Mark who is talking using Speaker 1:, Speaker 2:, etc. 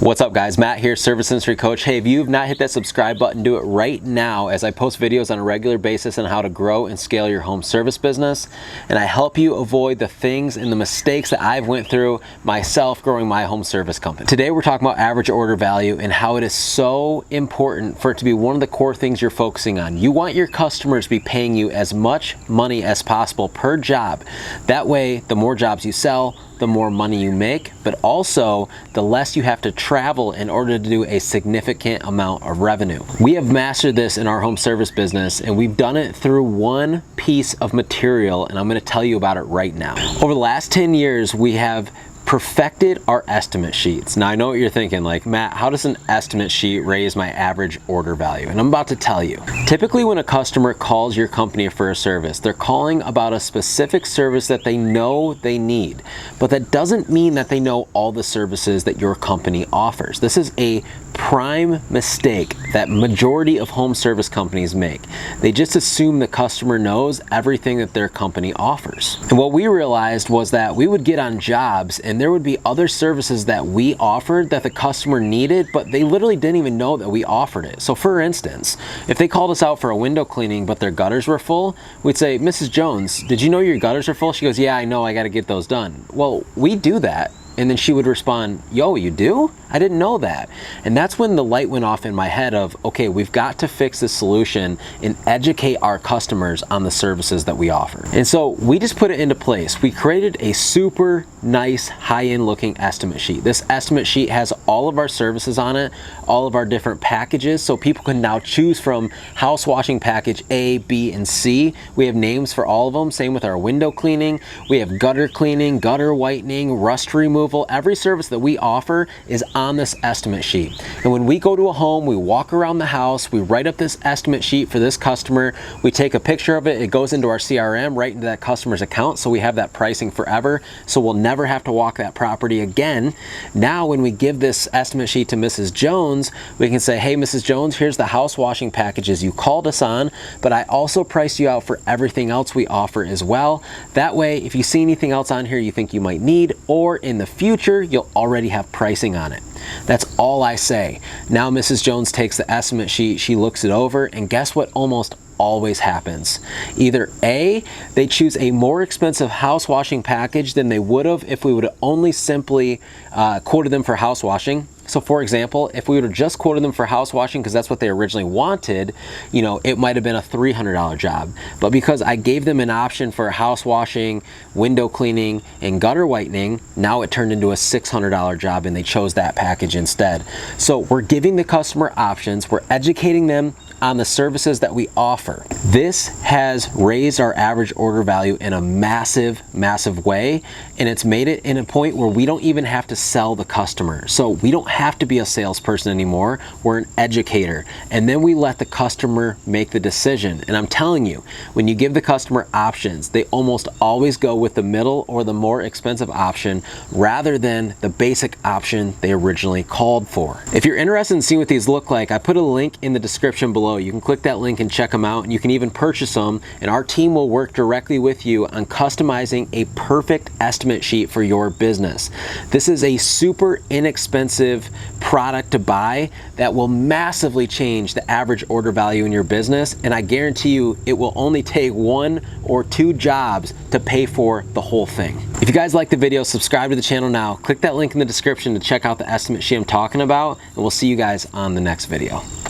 Speaker 1: What's up guys, Matt here, Service Industry Coach. Hey, if you've not hit that subscribe button, do it right now as I post videos on a regular basis on how to grow and scale your home service business. And I help you avoid the things and the mistakes that I've went through myself growing my home service company. Today we're talking about average order value and how it is so important for it to be one of the core things you're focusing on. You want your customers to be paying you as much money as possible per job. That way, the more jobs you sell, the more money you make, but also the less you have to travel in order to do a significant amount of revenue. We have mastered this in our home service business, and we've done it through one piece of material, and I'm going to tell you about it right now. Over the last 10 years, we have perfected our estimate sheets. Now I know what you're thinking, like, Matt, how does an estimate sheet raise my average order value? And I'm about to tell you. Typically when a customer calls your company for a service, they're calling about a specific service that they know they need, but that doesn't mean that they know all the services that your company offers. This is a prime mistake that majority of home service companies make. They just assume the customer knows everything that their company offers. And what we realized was that we would get on jobs and there would be other services that we offered that the customer needed, but they literally didn't even know that we offered it. So for instance, if they called us out for a window cleaning but their gutters were full, we'd say, Mrs. Jones, did you know your gutters are full? She goes, yeah, I know, I got to get those done. Well, we do that. And then she would respond, yo, you do? I didn't know that. And that's when the light went off in my head of, okay, we've got to fix this solution and educate our customers on the services that we offer. And so we just put it into place. We created a super nice high-end looking estimate sheet. This estimate sheet has all of our services on it, all of our different packages, so people can now choose from house washing package A, B, and C. We have names for all of them. Same with our window cleaning. We have gutter cleaning, gutter whitening, rust removal. Every service that we offer is on this estimate sheet. And when we go to a home, we walk around the house, we write up this estimate sheet for this customer, we take a picture of it, it goes into our CRM, right into that customer's account, so we have that pricing forever, so we'll never have to walk that property again. Now when we give this estimate sheet to Mrs. Jones, we can say, hey Mrs. Jones, here's the house washing packages you called us on, but I also priced you out for everything else we offer as well. That way, if you see anything else on here you think you might need, or in the future, you'll already have pricing on it. That's all I say. Now Mrs. Jones takes the estimate sheet, she looks it over, and guess what almost always happens? Either A, they choose a more expensive house washing package than they would have if we would have only simply quoted them for house washing. So for example, if we would have just quoted them for house washing because that's what they originally wanted, you know, it might have been a $300 job. But because I gave them an option for house washing, window cleaning, and gutter whitening, now it turned into a $600 job and they chose that package instead. So we're giving the customer options, we're educating them on the services that we offer. This has raised our average order value in a massive, massive way, and it's made it in a point where we don't even have to sell the customer. So we don't have to be a salesperson anymore, we're an educator. And then we let the customer make the decision. And I'm telling you, when you give the customer options, they almost always go with the middle or the more expensive option rather than the basic option they originally called for. If you're interested in seeing what these look like, I put a link in the description below. You can click that link and check them out, and you can even purchase them, and our team will work directly with you on customizing a perfect estimate sheet for your business. This is a super inexpensive product to buy that will massively change the average order value in your business, and I guarantee you it will only take 1 or 2 jobs to pay for the whole thing. If you guys like the video, subscribe to the channel now. Click that link in the description to check out the estimate sheet I'm talking about, and we'll see you guys on the next video.